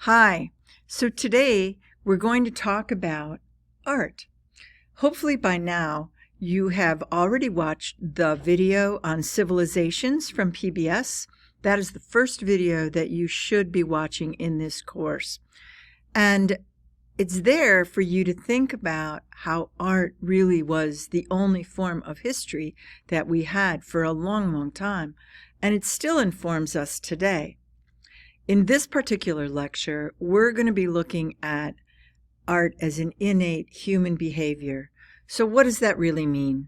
Hi. So today we're going to talk about art. Hopefully by now you have already watched the video on civilizations from PBS. That is the first video that you should be watching in this course. And it's there for you to think about how art really was the only form of history that we had for a long, long time. And it still informs us today. In this particular lecture, we're going to be looking at art as an innate human behavior. So what does that really mean?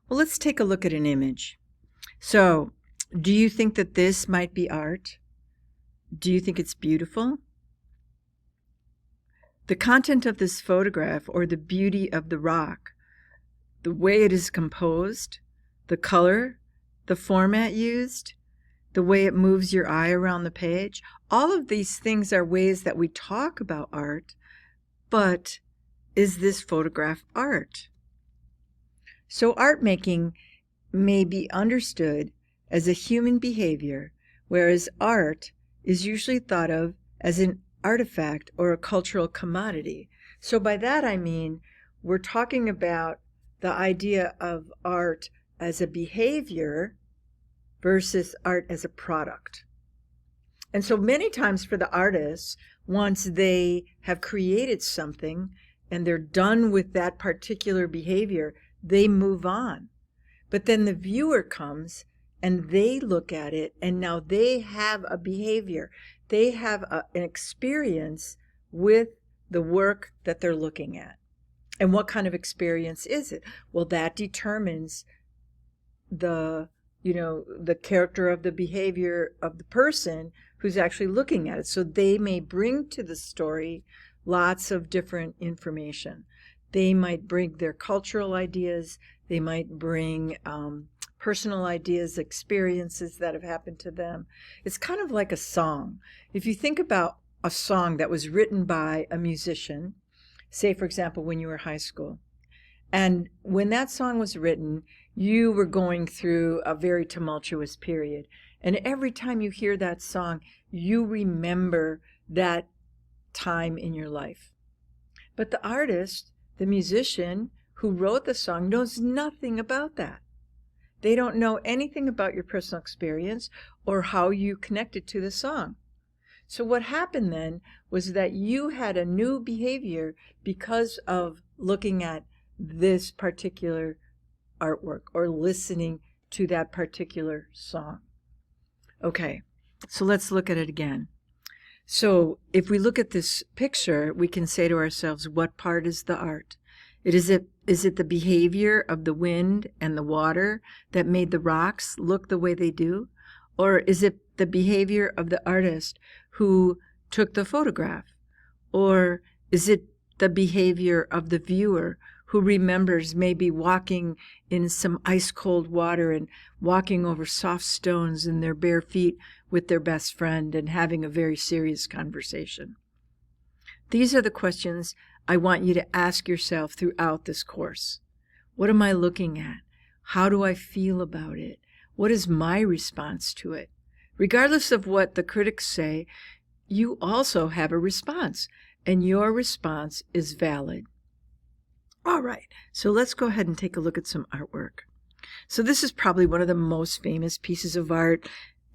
Well, let's take a look at an image. So, do you think that this might be art? Do you think it's beautiful? The content of this photograph, or the beauty of the rock, the way it is composed, the color, the format used, the way it moves your eye around the page, all of these things are ways that we talk about art, but is this photograph art? So art making may be understood as a human behavior, whereas art is usually thought of as an artifact or a cultural commodity. So by that I mean we're talking about the idea of art as a behavior versus art as a product. And so many times for the artists, once they have created something and they're done with that particular behavior, they move on. But then the viewer comes and they look at it, and now they have a behavior. They have an experience with the work that they're looking at. And what kind of experience is it? Well, that determines the character of the behavior of the person who's actually looking at it. So they may bring to the story lots of different information. They might bring their cultural ideas. They might bring personal ideas, experiences that have happened to them. It's kind of like a song. If you think about a song that was written by a musician, say, for example, when you were in high school, and when that song was written, you were going through a very tumultuous period. And every time you hear that song, you remember that time in your life. But the artist, the musician who wrote the song, knows nothing about that. They don't know anything about your personal experience or how you connected to the song. So what happened then was that you had a new behavior because of looking at this particular artwork or listening to that particular song. Okay, so let's look at it again. So if we look at this picture, we can say to ourselves, what part is the art? Is it the behavior of the wind and the water that made the rocks look the way they do? Or is it the behavior of the artist who took the photograph? Or is it the behavior of the viewer who remembers maybe walking in some ice-cold water and walking over soft stones in their bare feet with their best friend and having a very serious conversation? These are the questions I want you to ask yourself throughout this course. What am I looking at? How do I feel about it? What is my response to it? Regardless of what the critics say, you also have a response, and your response is valid. All right, so let's go ahead and take a look at some artwork. So this is probably one of the most famous pieces of art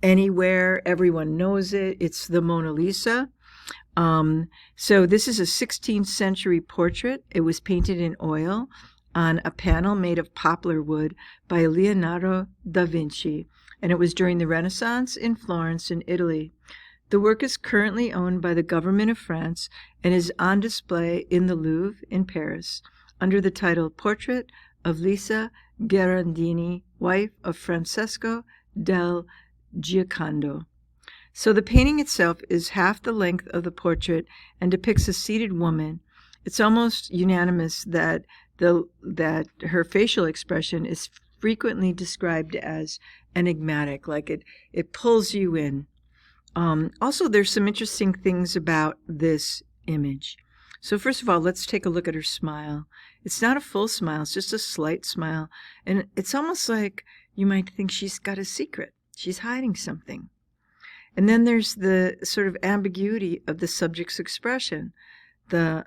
anywhere. Everyone knows it. It's the Mona Lisa. So this is a 16th century portrait. It was painted in oil on a panel made of poplar wood by Leonardo da Vinci, and it was during the Renaissance in Florence in Italy. The work is currently owned by the government of France and is on display in the Louvre in Paris under the title Portrait of Lisa Gherardini, wife of Francesco del Giocondo. So the painting itself is half the length of the portrait and depicts a seated woman. It's almost unanimous that her facial expression is frequently described as enigmatic, like it pulls you in. Also, there's some interesting things about this image. So first of all, let's take a look at her smile. It's not a full smile, it's just a slight smile. And it's almost like you might think she's got a secret. She's hiding something. And then there's the sort of ambiguity of the subject's expression. The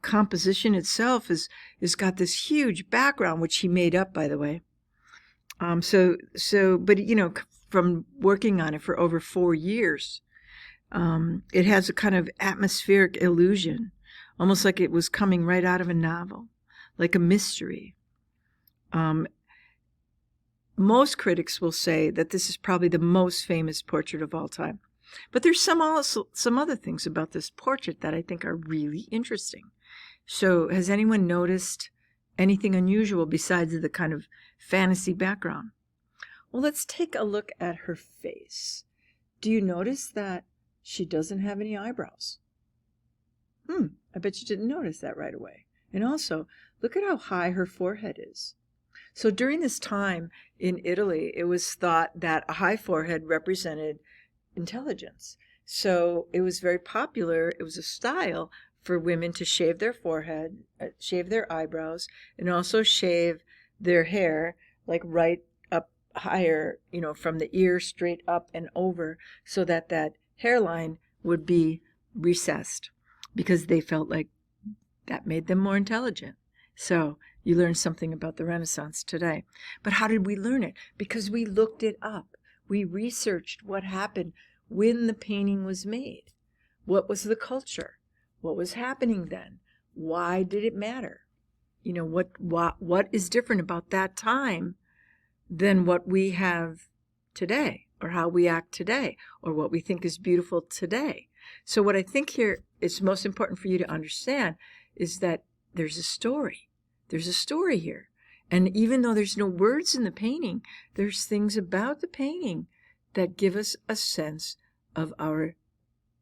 composition itself is got this huge background, which he made up, by the way. But from working on it for over 4 years, it has a kind of atmospheric illusion, almost like it was coming right out of a novel, like a mystery. Most critics will say that this is probably the most famous portrait of all time. But there's some other things about this portrait that I think are really interesting. So has anyone noticed anything unusual besides the kind of fantasy background? Well, let's take a look at her face. Do you notice that she doesn't have any eyebrows? I bet you didn't notice that right away. And also, look at how high her forehead is. So during this time in Italy, it was thought that a high forehead represented intelligence. So it was very popular. It was a style for women to shave their forehead, shave their eyebrows, and also shave their hair, like right up higher, from the ear straight up and over, so that that hairline would be recessed, because they felt like that made them more intelligent. So you learn something about the Renaissance today. But how did we learn it? Because we looked it up. We researched what happened when the painting was made. What was the culture? What was happening then? Why did it matter? What is different about that time than what we have today, or how we act today, or what we think is beautiful today? So what I think here is most important for you to understand is that there's a story. There's a story here. And even though there's no words in the painting, there's things about the painting that give us a sense of our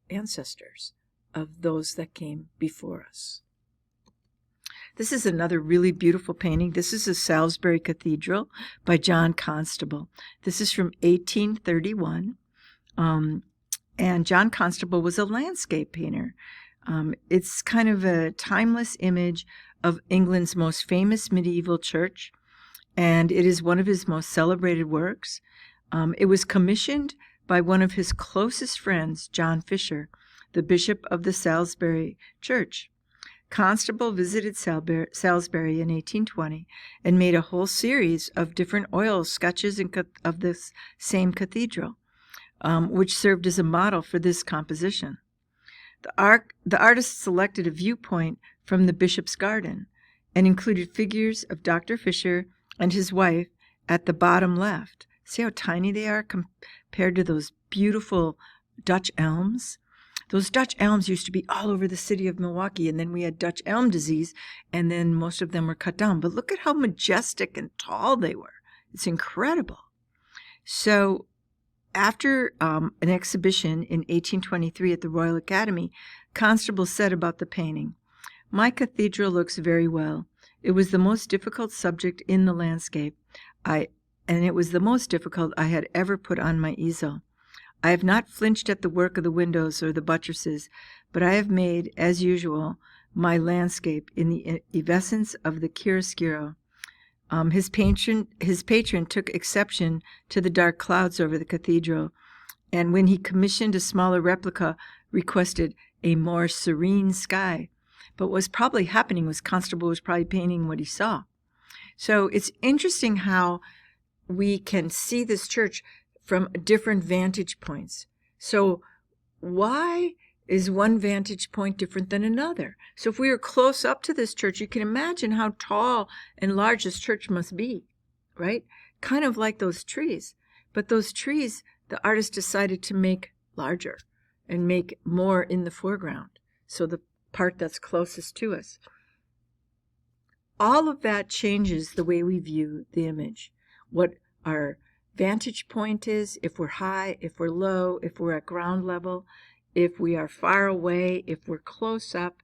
ancestors, of those that came before us. This is another really beautiful painting. This is the Salisbury Cathedral by John Constable. This is from 1831. And John Constable was a landscape painter. It's kind of a timeless image of England's most famous medieval church, and it is one of his most celebrated works. It was commissioned by one of his closest friends, John Fisher, the bishop of the Salisbury Church. Constable visited Salisbury in 1820 and made a whole series of different oil sketches of this same cathedral, which served as a model for this composition. The artist selected a viewpoint from the bishop's garden and included figures of Dr. Fisher and his wife at the bottom left. See how tiny they are compared to those beautiful Dutch elms? Those Dutch elms used to be all over the city of Milwaukee, and then we had Dutch elm disease, and then most of them were cut down. But look at how majestic and tall they were. It's incredible. So after an exhibition in 1823 at the Royal Academy, Constable said about the painting, "My cathedral looks very well. It was the most difficult subject in the landscape, and it was the most difficult I had ever put on my easel. I have not flinched at the work of the windows or the buttresses, but I have made, as usual, my landscape in the evanescence of the chiaroscuro." His patron took exception to the dark clouds over the cathedral, and when he commissioned a smaller replica, requested a more serene sky. But what was probably happening was Constable was probably painting what he saw. So it's interesting how we can see this church from different vantage points. So why is one vantage point different than another? So if we were close up to this church, you can imagine how tall and large this church must be, right? Kind of like those trees. But those trees, the artist decided to make larger and make more in the foreground. So the part that's closest to us. All of that changes the way we view the image. What our vantage point is, if we're high, if we're low, if we're at ground level, if we are far away, if we're close up,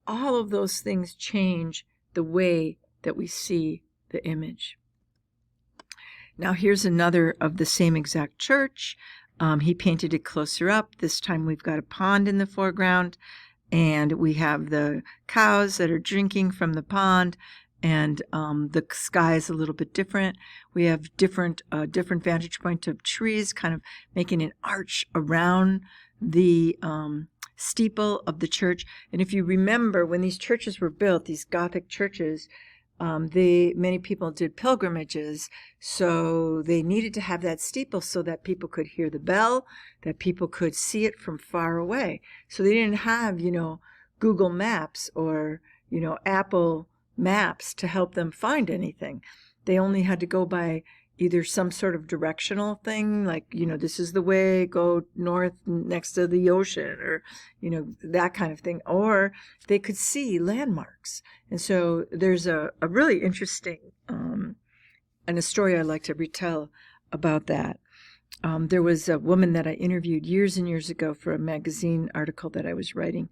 all of those things change the way that we see the image. Now here's another of the same exact church. He painted it closer up. This time we've got a pond in the foreground, and we have the cows that are drinking from the pond, and the sky is a little bit different. We have different vantage point of trees, kind of making an arch around the steeple of the church. And if you remember, when these churches were built, these Gothic churches, many people did pilgrimages, so they needed to have that steeple so that people could hear the bell, that people could see it from far away. So they didn't have, Google Maps or, Apple Maps to help them find anything. They only had to go by either some sort of directional thing, like, this is the way, go north next to the ocean, or, that kind of thing, or they could see landmarks. And so there's a really interesting, and a story I like to retell about that. There was a woman that I interviewed years and years ago for a magazine article that I was writing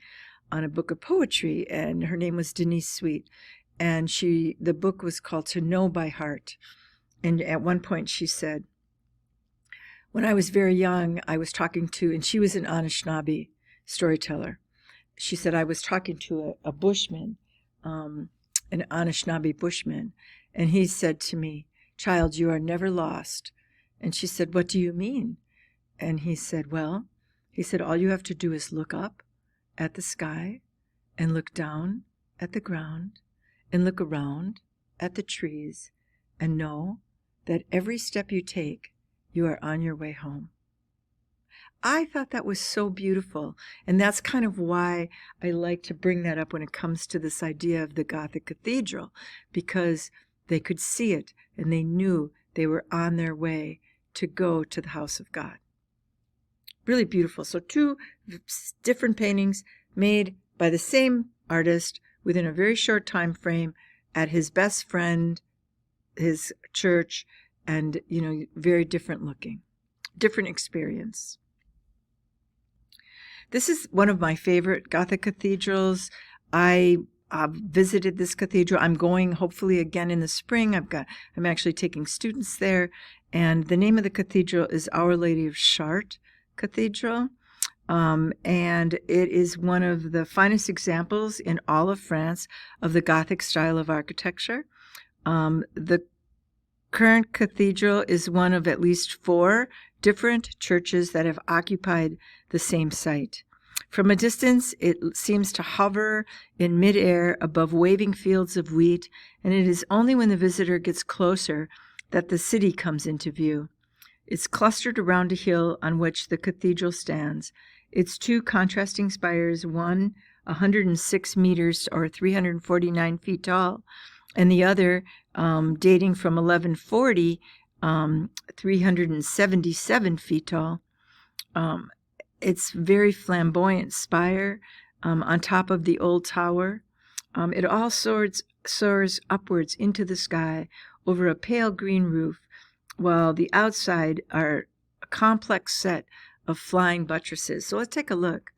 on a book of poetry, and her name was Denise Sweet. And the book was called To Know by Heart. And at one point she said, when I was very young, I was talking to, and she was an Anishinaabe storyteller. She said, I was talking to a bushman, an Anishinaabe bushman, and he said to me, child, you are never lost. And she said, what do you mean? And he said, all you have to do is look up at the sky and look down at the ground and look around at the trees and know that every step you take, you are on your way home. I thought that was so beautiful, and that's kind of why I like to bring that up when it comes to this idea of the Gothic cathedral, because they could see it and they knew they were on their way to go to the house of God. Really beautiful. So 2 different paintings made by the same artist within a very short time frame at his best friend, his church, and very different looking, different experience. This is one of my favorite Gothic cathedrals. I visited this cathedral. I'm going hopefully again in the spring. I'm actually taking students there, and the name of the cathedral is Our Lady of Chartres Cathedral. And it is one of the finest examples in all of France of the Gothic style of architecture. The current cathedral is one of at least 4 different churches that have occupied the same site. From a distance, it seems to hover in midair above waving fields of wheat, and it is only when the visitor gets closer that the city comes into view. It's clustered around a hill on which the cathedral stands. Its 2 contrasting spires, one 106 meters or 349 feet tall, and the other dating from 1140, 377 feet tall. It's very flamboyant spire on top of the old tower. It all soars upwards into the sky over a pale green roof, while the outside are a complex set of flying buttresses. So let's take a look.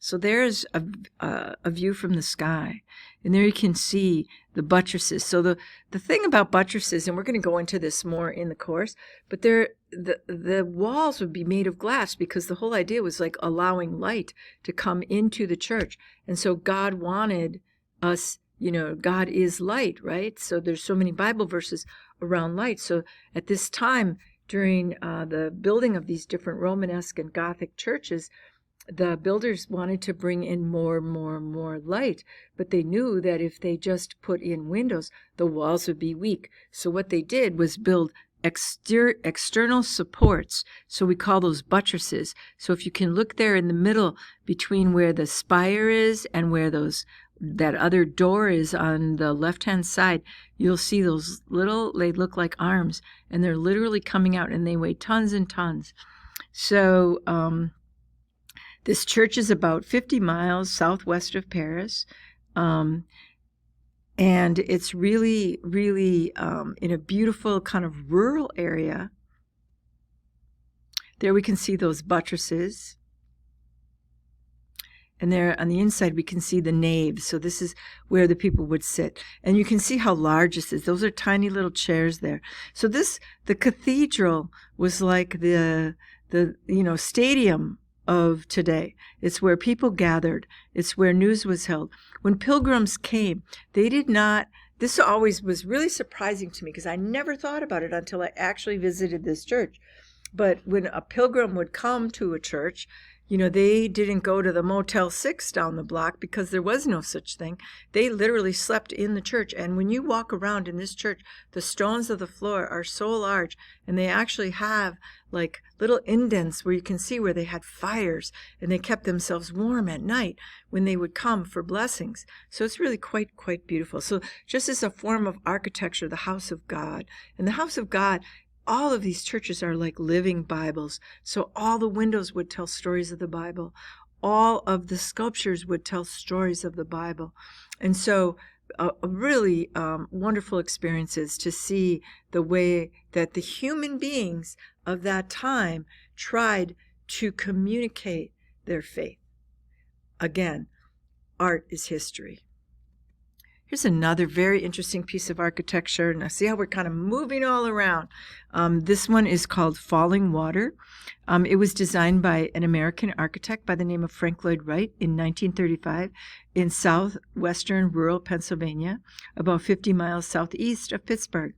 So there's a view from the sky, and there you can see the buttresses. So the thing about buttresses, and we're going to go into this more in the course, but the walls would be made of glass because the whole idea was like allowing light to come into the church. And so God wanted us, God is light, right? So there's so many Bible verses around light. So at this time, during the building of these different Romanesque and Gothic churches, the builders wanted to bring in more light, but they knew that if they just put in windows, the walls would be weak. So what they did was build external supports. So we call those buttresses. So if you can look there in the middle between where the spire is and where that other door is on the left-hand side, you'll see those they look like arms, and they're literally coming out, and they weigh tons and tons. So this church is about 50 miles southwest of Paris, and it's really, really in a beautiful kind of rural area. There we can see those buttresses. And there on the inside, we can see the nave. So this is where the people would sit. And you can see how large this is. Those are tiny little chairs there. So the cathedral was like the stadium of today. It's where people gathered. It's where news was held. When pilgrims came, they did not this always was really surprising to me because I never thought about it until I actually visited this church. But when a pilgrim would come to a church, they didn't go to the Motel 6 down the block because there was no such thing. They literally slept in the church. And when you walk around in this church, the stones of the floor are so large, and they actually have like little indents where you can see where they had fires, and they kept themselves warm at night when they would come for blessings. So it's really quite beautiful. So just as a form of architecture, the house of God. And the house of God, all of these churches are like living Bibles. So all the windows would tell stories of the Bible. All of the sculptures would tell stories of the Bible. And so really wonderful experiences to see the way that the human beings of that time tried to communicate their faith. Again, art is history. Here's another very interesting piece of architecture. Now see how we're kind of moving all around. This one is called Falling Water. It was designed by an American architect by the name of Frank Lloyd Wright in 1935 in southwestern rural Pennsylvania, about 50 miles southeast of Pittsburgh.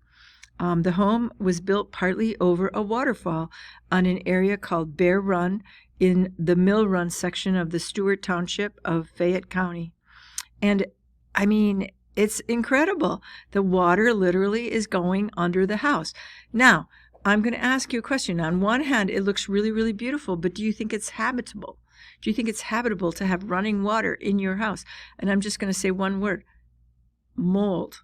The home was built partly over a waterfall on an area called Bear Run in the Mill Run section of the Stewart Township of Fayette County. And I mean, it's incredible. The water literally is going under the house. Now, I'm going to ask you a question. On one hand, it looks really beautiful, but do you think it's habitable? Do you think it's habitable to have running water in your house? And I'm just going to say one word: mold.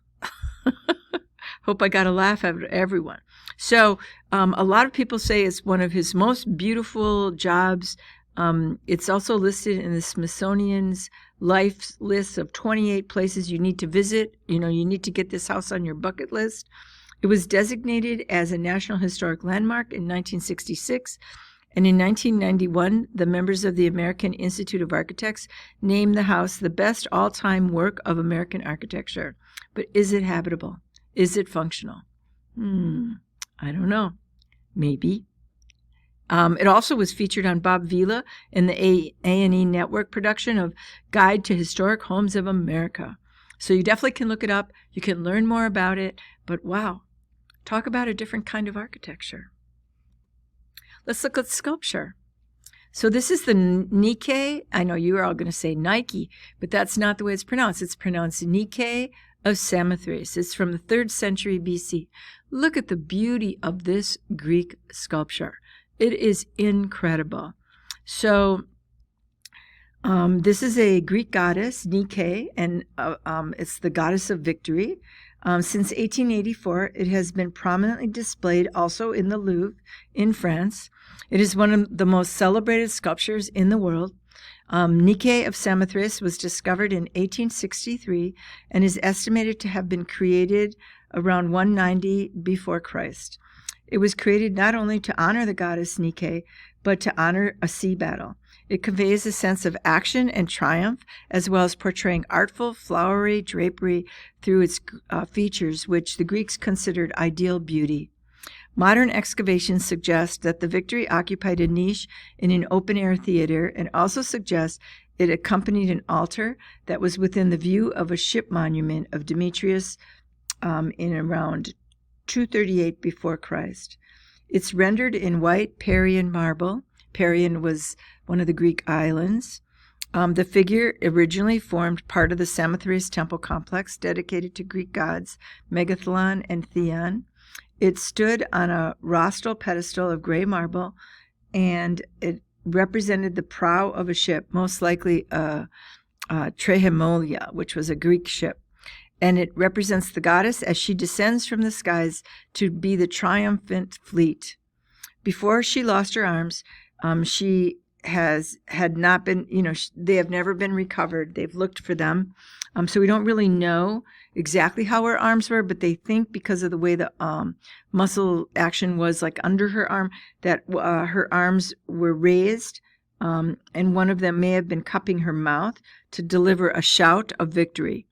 Hope I got a laugh out of everyone. So a lot of people say it's one of his most beautiful jobs. It's also listed in the Smithsonian's life list of 28 places you need to visit. You need to get this house on your bucket list. It was designated as a National Historic Landmark in 1966. And in 1991, the members of the American Institute of Architects named the house the best all-time work of American architecture. But is it habitable? Is it functional? I don't know. Maybe. It also was featured on Bob Vila in the A&E Network production of Guide to Historic Homes of America. So you definitely can look it up. You can learn more about it. But wow, talk about a different kind of architecture. Let's look at sculpture. So this is the Nikkei. I know you are all going to say Nike, but that's not the way it's pronounced. It's pronounced Nikkei of Samothrace. It's from the 3rd century BC. Look at the beauty of this Greek sculpture. It is incredible. So this is a Greek goddess, Nike, and it's the goddess of victory. Since 1884, it has been prominently displayed also in the Louvre in France. It is one of the most celebrated sculptures in the world. Nike of Samothrace was discovered in 1863 and is estimated to have been created around 190 before Christ. It was created not only to honor the goddess Nike, but to honor a sea battle. It conveys a sense of action and triumph, as well as portraying artful, flowery drapery through its features, which the Greeks considered ideal beauty. Modern excavations suggest that the Victory occupied a niche in an open-air theater, and also suggest it accompanied an altar that was within the view of a ship monument of Demetrius in around 238 before Christ. It's rendered in white Parian marble. Parian was one of the Greek islands. The figure originally formed part of the Samothrace temple complex dedicated to Greek gods Megathlon and Theon. It stood on a rostral pedestal of gray marble, and it represented the prow of a ship, most likely Trehemolia, which was a Greek ship. And it represents the goddess as she descends from the skies to be the triumphant fleet. Before she lost her arms, she had not been, they have never been recovered. They've looked for them. So we don't really know exactly how her arms were, but they think because of the way the muscle action was like under her arm, that her arms were raised, and one of them may have been cupping her mouth to deliver a shout of victory.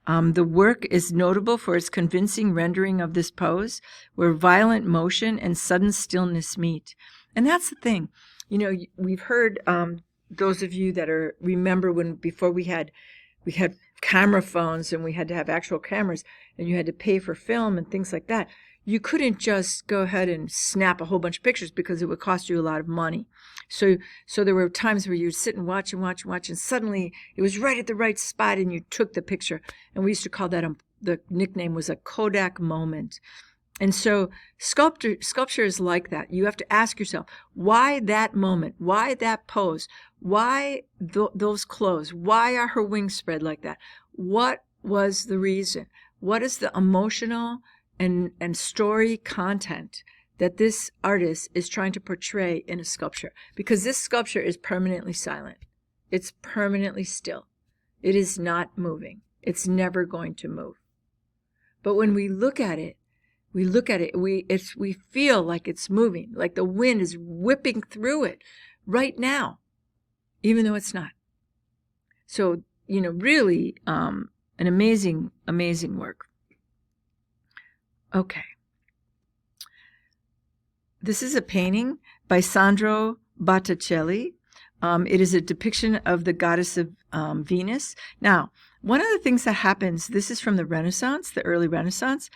The work is notable for its convincing rendering of this pose, where violent motion and sudden stillness meet. And that's the thing. We've heard, those of you that remember when before we had camera phones and we had to have actual cameras and you had to pay for film and things like that, you couldn't just go ahead and snap a whole bunch of pictures because it would cost you a lot of money. So there were times where you'd sit and watch, and suddenly it was right at the right spot and you took the picture. And we used to call that, the nickname was a Kodak moment. And so sculpture is like that. You have to ask yourself, why that moment? Why that pose? Why those clothes? Why are her wings spread like that? What was the reason? What is the emotional and story content that this artist is trying to portray in a sculpture? Because this sculpture is permanently silent. It's permanently still. It is not moving. It's never going to move. But when we look at it, we feel like it's moving, like the wind is whipping through it right now, even though it's not. So, really an amazing, amazing work. Okay. This is a painting by Sandro Botticelli. It is a depiction of the goddess of Venus. Now, one of the things that happens, this is from the Renaissance, the early Renaissance,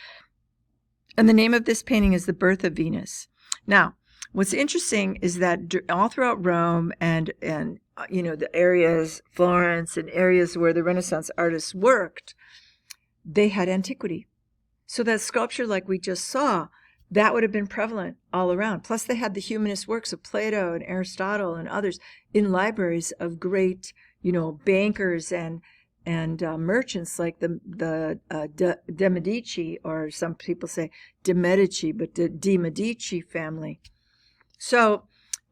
and the name of this painting is The Birth of Venus. Now, what's interesting is that all throughout Rome and the areas, Florence, and areas where the Renaissance artists worked, they had antiquity. So that sculpture, like we just saw, that would have been prevalent all around. Plus, they had the humanist works of Plato and Aristotle and others in libraries of great, bankers and merchants like the de Medici, or some people say de Medici, but the de Medici family. So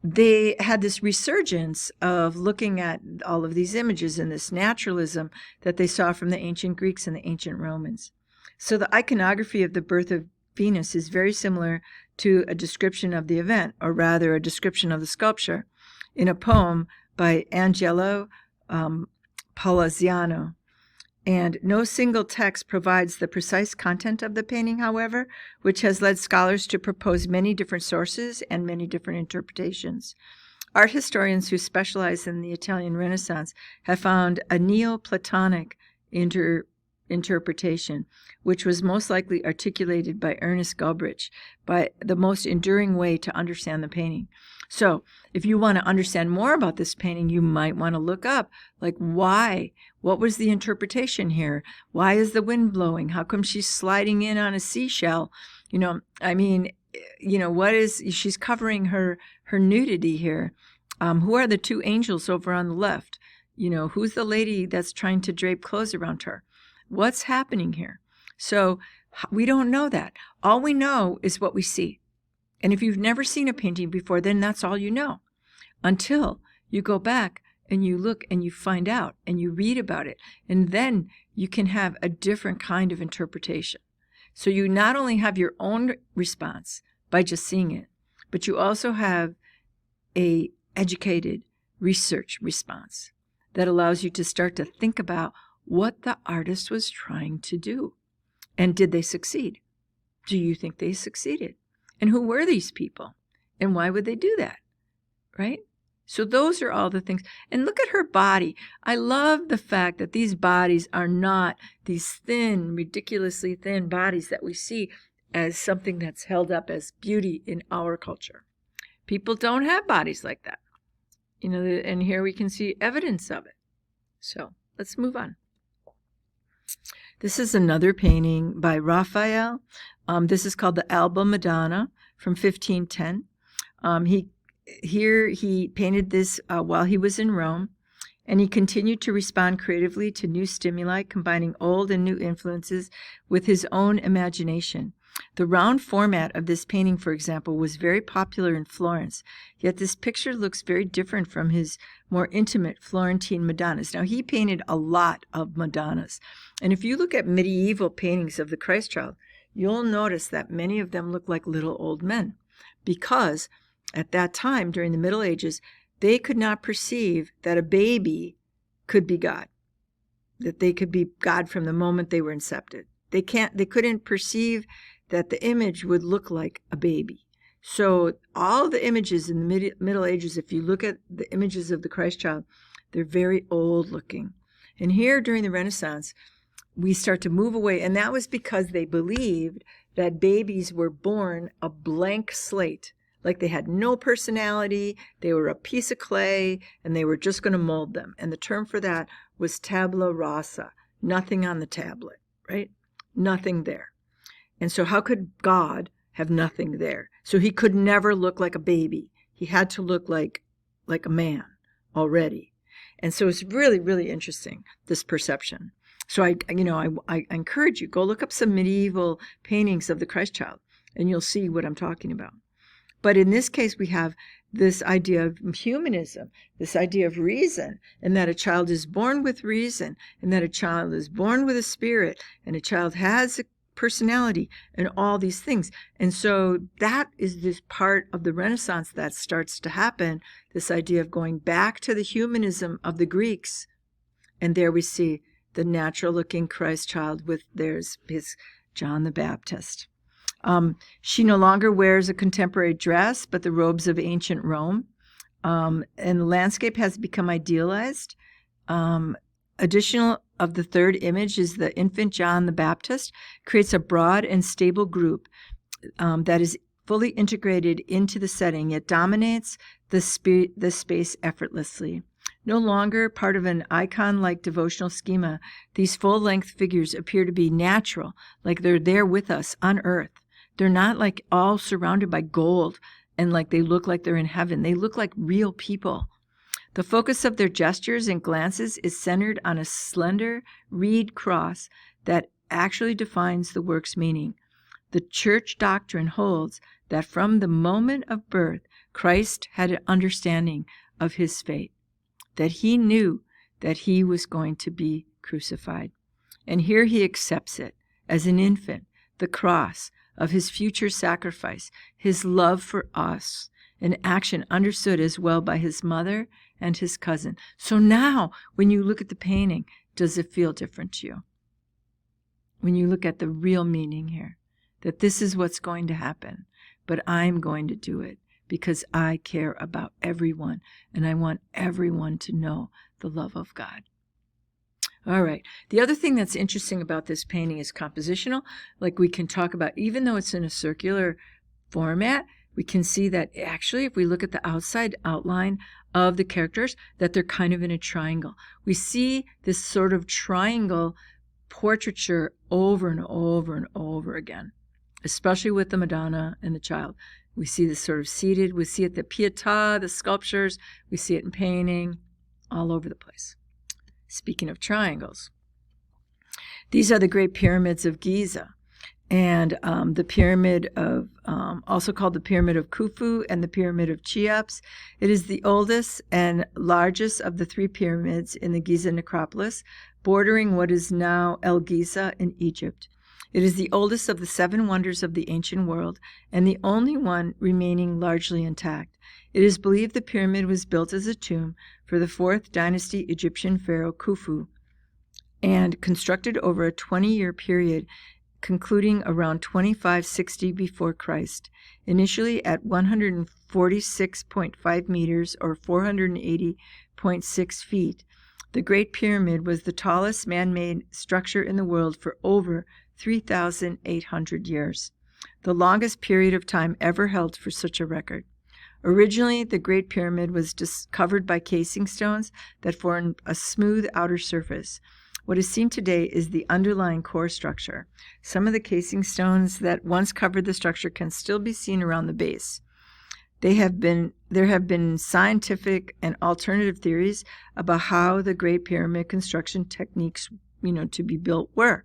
they had this resurgence of looking at all of these images and this naturalism that they saw from the ancient Greeks and the ancient Romans. So the iconography of the birth of Venus is very similar to a description of the event, or rather a description of the sculpture, in a poem by Angelo Poliziano. And no single text provides the precise content of the painting, however, which has led scholars to propose many different sources and many different interpretations. Art historians who specialize in the Italian Renaissance have found a Neoplatonic interpretation, which was most likely articulated by Ernest Gulbrich, by the most enduring way to understand the painting. So if you want to understand more about this painting, you might want to look up, like, why? What was the interpretation here? Why is the wind blowing? How come she's sliding in on a seashell? What is, she's covering her nudity here. Who are the two angels over on the left? Who's the lady that's trying to drape clothes around her? What's happening here? So we don't know that. All we know is what we see. And if you've never seen a painting before, then that's all you know, until you go back and you look and you find out and you read about it. And then you can have a different kind of interpretation. So you not only have your own response by just seeing it, but you also have a educated research response that allows you to start to think about what the artist was trying to do. And did they succeed? Do you think they succeeded? And who were these people? And why would they do that? Right? So those are all the things. And look at her body. I love the fact that these bodies are not these thin, ridiculously thin bodies that we see as something that's held up as beauty in our culture. People don't have bodies like that. And here we can see evidence of it. So let's move on. This is another painting by Raphael. This is called the Alba Madonna from 1510. He painted this while he was in Rome, and he continued to respond creatively to new stimuli, combining old and new influences with his own imagination. The round format of this painting, for example, was very popular in Florence, yet this picture looks very different from his more intimate Florentine Madonnas. Now, he painted a lot of Madonnas, and if you look at medieval paintings of the Christ child, you'll notice that many of them look like little old men, because at that time, during the Middle Ages, they could not perceive that a baby could be God, that they could be God from the moment they were incepted. They couldn't perceive that the image would look like a baby. So all the images in the Middle Ages, if you look at the images of the Christ child, they're very old looking. And here during the Renaissance, we start to move away. And that was because they believed that babies were born a blank slate, like they had no personality, they were a piece of clay, and they were just going to mold them. And the term for that was tabula rasa, nothing on the tablet, right? Nothing there. And so how could God have nothing there? So he could never look like a baby. He had to look like a man already. And so it's really, really interesting, this perception. So I encourage you, go look up some medieval paintings of the Christ child, and you'll see what I'm talking about. But in this case, we have this idea of humanism, this idea of reason, and that a child is born with reason, and that a child is born with a spirit, and a child has a personality, and all these things. And so that is this part of the Renaissance that starts to happen, this idea of going back to the humanism of the Greeks. And there we see the natural-looking Christ child with his John the Baptist. She no longer wears a contemporary dress, but the robes of ancient Rome. And the landscape has become idealized. Additional of the third image is the infant John the Baptist, creates a broad and stable group that is fully integrated into the setting. It dominates the space effortlessly. No longer part of an icon-like devotional schema, these full-length figures appear to be natural, like they're there with us on earth. They're not like all surrounded by gold and like they look like they're in heaven. They look like real people. The focus of their gestures and glances is centered on a slender reed cross that actually defines the work's meaning. The church doctrine holds that from the moment of birth, Christ had an understanding of his fate, that he knew that he was going to be crucified. And here he accepts it as an infant, the cross of his future sacrifice, his love for us, an action understood as well by his mother and his cousin. So now, when you look at the painting, does it feel different to you? When you look at the real meaning here, that this is what's going to happen, but I'm going to do it because I care about everyone, and I want everyone to know the love of God. All right. The other thing that's interesting about this painting is compositional. Like we can talk about, even though it's in a circular format, we can see that actually, if we look at the outside outline of the characters, that they're kind of in a triangle. We see this sort of triangle portraiture over and over and over again, especially with the Madonna and the Child. We see this sort of seated. We see it the Pietà, the sculptures. We see it in painting, all over the place. Speaking of triangles, these are the Great Pyramids of Giza, and the pyramid of, also called the Pyramid of Khufu and the Pyramid of Cheops. It is the oldest and largest of the three pyramids in the Giza necropolis, bordering what is now El Giza in Egypt. It is the oldest of the seven wonders of the ancient world and the only one remaining largely intact. It is believed the pyramid was built as a tomb for the 4th dynasty Egyptian pharaoh Khufu and constructed over a 20-year period concluding around 2560 before Christ, initially at 146.5 meters or 480.6 feet. The Great Pyramid was the tallest man-made structure in the world for over 3,800 years, the longest period of time ever held for such a record. Originally, the Great Pyramid was covered by casing stones that formed a smooth outer surface. What is seen today is the underlying core structure. Some of the casing stones that once covered the structure can still be seen around the base. There have been scientific and alternative theories about how the Great Pyramid construction techniques, to be built were.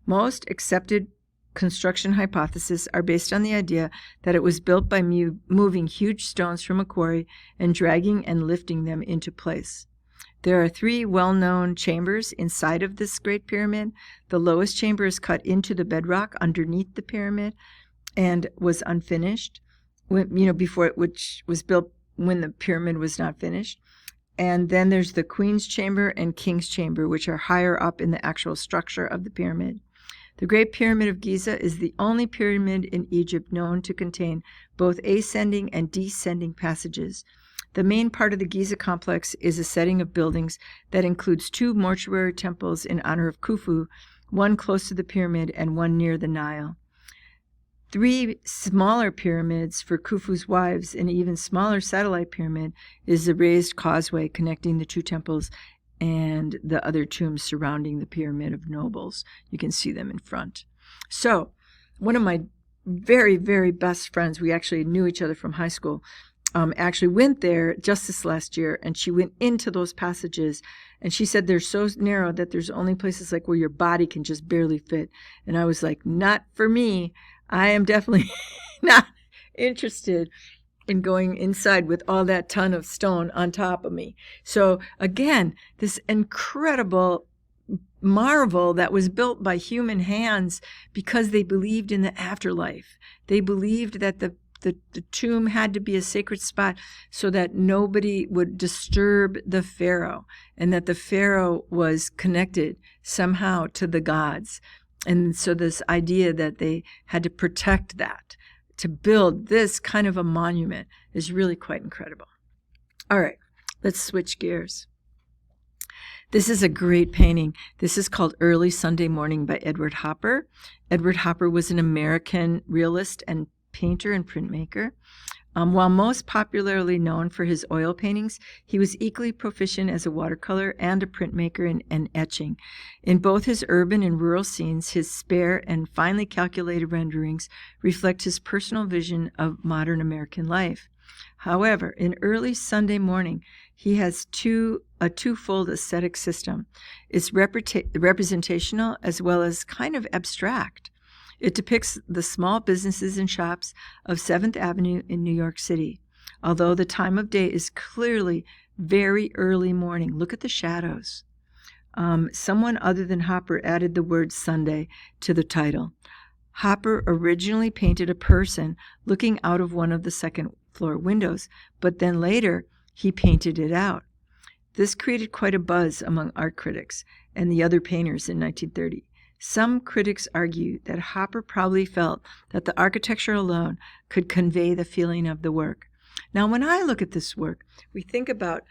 Most accepted construction hypotheses are based on the idea that it was built by moving huge stones from a quarry and dragging and lifting them into place. There are three well-known chambers inside of this Great Pyramid. The lowest chamber is cut into the bedrock underneath the pyramid and was unfinished, which was built when the pyramid was not finished. And then there's the Queen's Chamber and King's Chamber, which are higher up in the actual structure of the pyramid. The Great Pyramid of Giza is the only pyramid in Egypt known to contain both ascending and descending passages. The main part of the Giza complex is a setting of buildings that includes 2 mortuary temples in honor of Khufu, one close to the pyramid and one near the Nile. 3 smaller pyramids for Khufu's wives, and an even smaller satellite pyramid is the raised causeway connecting the 2 temples and the other tombs surrounding the pyramid of nobles. You can see them in front. So, one of my very, very best friends, we actually knew each other from high school, actually went there just this last year, and she went into those passages, and she said they're so narrow that there's only places like where your body can just barely fit. And I was like, not for me. I am definitely not interested in going inside with all that ton of stone on top of me. So again, this incredible marvel that was built by human hands because they believed in the afterlife. They believed that the tomb had to be a sacred spot so that nobody would disturb the pharaoh, and that the pharaoh was connected somehow to the gods. And so this idea that they had to protect that, to build this kind of a monument, is really quite incredible. All right, let's switch gears. This is a great painting. This is called Early Sunday Morning by Edward Hopper. Edward Hopper was an American realist and painter and printmaker. While most popularly known for his oil paintings, he was equally proficient as a watercolor and a printmaker and etching. In both his urban and rural scenes, his spare and finely calculated renderings reflect his personal vision of modern American life. However, in Early Sunday Morning, he has a twofold aesthetic system. It's representational as well as kind of abstract. It depicts the small businesses and shops of 7th Avenue in New York City. Although the time of day is clearly very early morning, look at the shadows. Someone other than Hopper added the word Sunday to the title. Hopper originally painted a person looking out of one of the second floor windows, but then later he painted it out. This created quite a buzz among art critics and the other painters in 1930. Some critics argue that Hopper probably felt that the architecture alone could convey the feeling of the work. Now, when I look at this work, we think about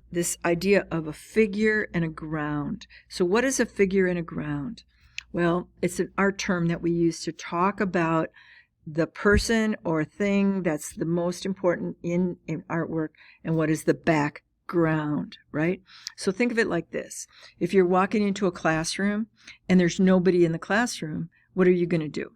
this idea of a figure and a ground. So what is a figure and a ground? Well, it's an art term that we use to talk about the person or thing that's the most important in artwork, and what is the background, right? So think of it like this. If you're walking into a classroom and there's nobody in the classroom, what are you going to do?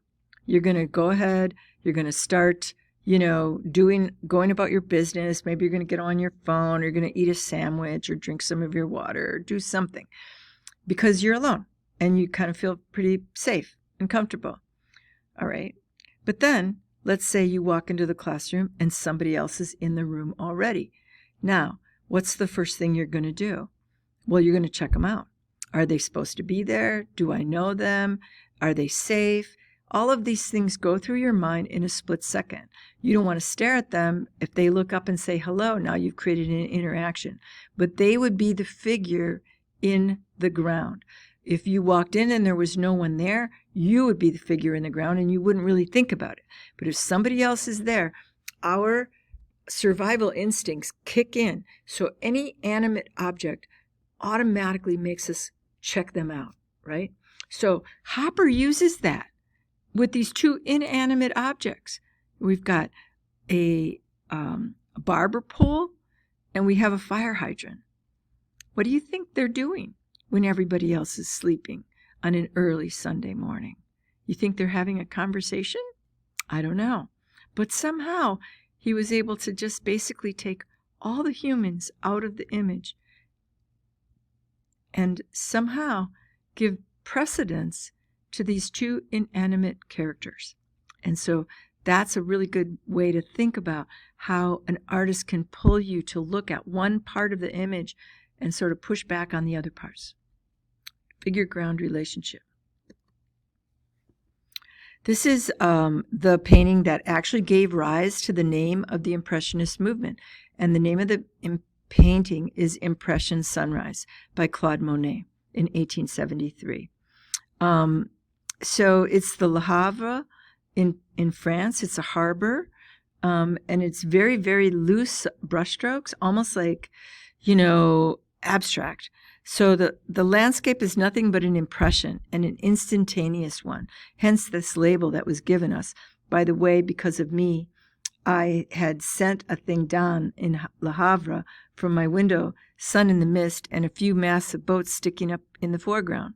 You're going to go ahead, you're going to start, going about your business. Maybe you're going to get on your phone, or you're going to eat a sandwich or drink some of your water or do something because you're alone and you kind of feel pretty safe and comfortable. All right. But then let's say you walk into the classroom and somebody else is in the room already. Now, what's the first thing you're going to do? Well, you're going to check them out. Are they supposed to be there? Do I know them? Are they safe? All of these things go through your mind in a split second. You don't want to stare at them. If they look up and say hello, now you've created an interaction. But they would be the figure in the ground. If you walked in and there was no one there, you would be the figure in the ground and you wouldn't really think about it. But if somebody else is there, our survival instincts kick in. So any animate object automatically makes us check them out, right? So Hopper uses that with these 2 inanimate objects. We've got a barber pole and we have a fire hydrant. What do you think they're doing when everybody else is sleeping on an early Sunday morning? You think they're having a conversation? I don't know. But somehow he was able to just basically take all the humans out of the image and somehow give precedence to these 2 inanimate characters. And so that's a really good way to think about how an artist can pull you to look at one part of the image and sort of push back on the other parts. Figure-ground relationship. This is the painting that actually gave rise to the name of the Impressionist movement. And the name of the painting is Impression Sunrise by Claude Monet in 1873. So it's the Le Havre in France. It's a harbor. and it's very, very loose brushstrokes, almost like, abstract. So the landscape is nothing but an impression and an instantaneous one, hence this label that was given us. By the way, because of me, I had sent a thing down in Le Havre from my window, sun in the mist, and a few masts of boats sticking up in the foreground.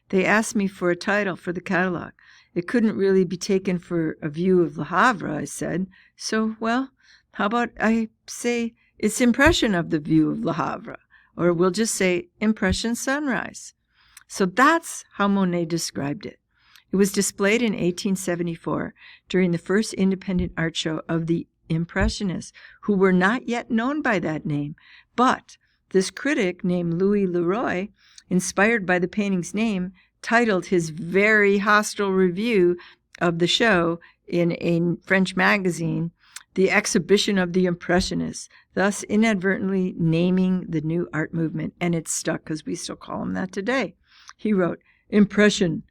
They asked me for a title for the catalog. It couldn't really be taken for a view of Le Havre, I said. So, well, how about I say it's impression of the view of Le Havre, or we'll just say impression sunrise. So that's how Monet described it. It was displayed in 1874 during the first independent art show of the Impressionists, who were not yet known by that name. But this critic named Louis Leroy, inspired by the painting's name, titled his very hostile review of the show in a French magazine, The Exhibition of the Impressionists, thus inadvertently naming the new art movement, and it's stuck because we still call them that today. He wrote, "Impression.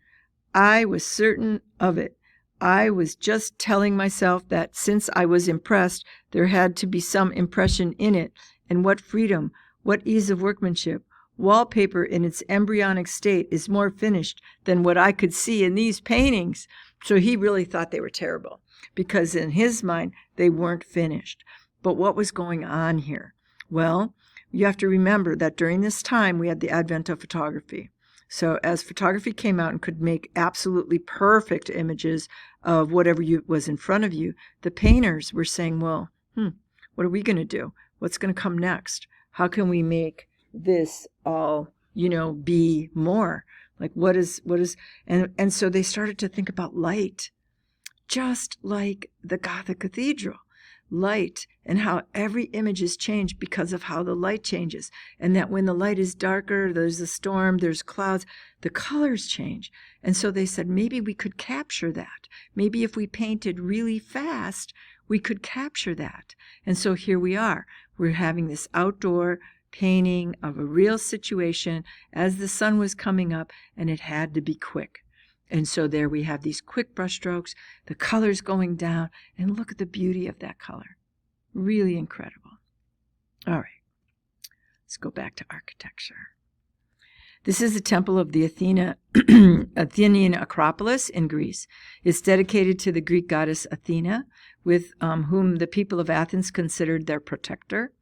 I was certain of it. I was just telling myself that since I was impressed, there had to be some impression in it. And what freedom, what ease of workmanship. Wallpaper in its embryonic state is more finished than what I could see in these paintings." So he really thought they were terrible because in his mind, they weren't finished. But what was going on here? Well, you have to remember that during this time, we had the advent of photography. So as photography came out and could make absolutely perfect images of whatever was in front of you, the painters were saying, well, what are we going to do? What's going to come next? How can we make this all, be more? Like what is, and so they started to think about light, just like the Gothic cathedral. Light and how every image is changed because of how the light changes, and that when the light is darker, there's a storm, there's clouds, the colors change. And so they said maybe we could capture that. Maybe if we painted really fast, we could capture that. And so here we are. We're having this outdoor painting of a real situation as the sun was coming up, and it had to be quick. And so there we have these quick brushstrokes, the colors going down, and look at the beauty of that color. Really incredible. All right, let's go back to architecture. This is the temple of the Athenian Acropolis in Greece. It's dedicated to the Greek goddess Athena, with whom the people of Athens considered their protector.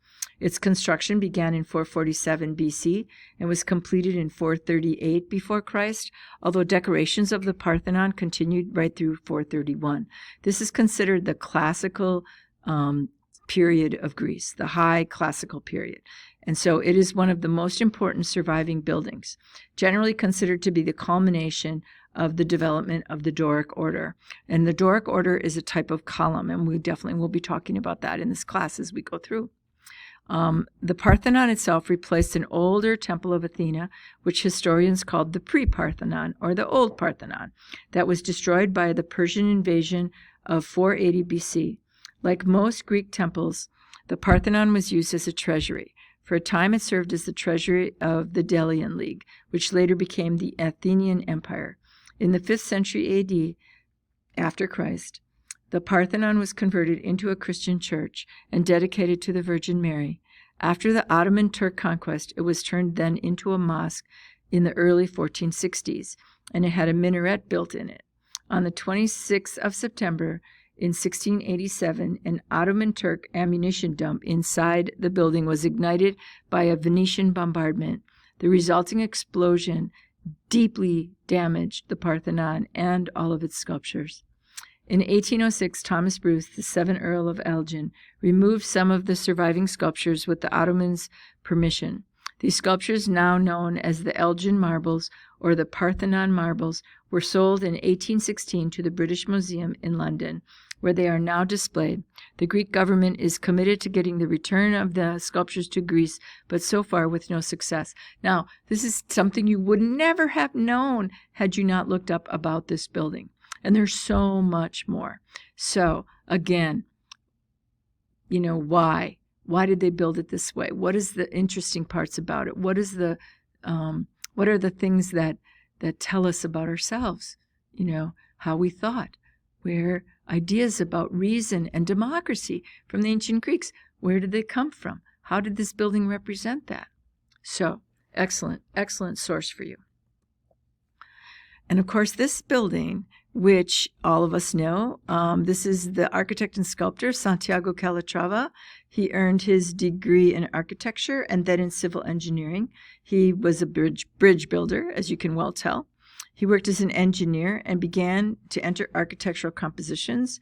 Its construction began in 447 BC and was completed in 438 before Christ, although decorations of the Parthenon continued right through 431. This is considered the classical period of Greece, the high classical period. And so it is one of the most important surviving buildings, generally considered to be the culmination of the development of the Doric order. And the Doric order is a type of column, and we definitely will be talking about that in this class as we go through. The Parthenon itself replaced an older temple of Athena, which historians called the pre-Parthenon, or the Old Parthenon, that was destroyed by the Persian invasion of 480 BC. Like most Greek temples, the Parthenon was used as a treasury. For a time, it served as the treasury of the Delian League, which later became the Athenian Empire. In the 5th century AD, after Christ, the Parthenon was converted into a Christian church and dedicated to the Virgin Mary. After the Ottoman Turk conquest, it was turned then into a mosque in the early 1460s, and it had a minaret built in it. On the 26th of September in 1687, an Ottoman Turk ammunition dump inside the building was ignited by a Venetian bombardment. The resulting explosion deeply damaged the Parthenon and all of its sculptures. In 1806, Thomas Bruce, the 7th Earl of Elgin, removed some of the surviving sculptures with the Ottomans' permission. These sculptures, now known as the Elgin Marbles or the Parthenon Marbles, were sold in 1816 to the British Museum in London, where they are now displayed. The Greek government is committed to getting the return of the sculptures to Greece, but so far with no success. Now, this is something you would never have known had you not looked up about this building. And there's so much more. So, again, why? Why did they build it this way? What is the interesting parts about it? What is what are the things that tell us about ourselves? How we thought. where ideas about reason and democracy from the ancient Greeks, where did they come from? How did this building represent that? So, excellent, excellent source for you. And of course, this building, which all of us know, this is the architect and sculptor, Santiago Calatrava. He earned his degree in architecture and then in civil engineering. He was a bridge builder, as you can well tell. He worked as an engineer and began to enter architectural compositions.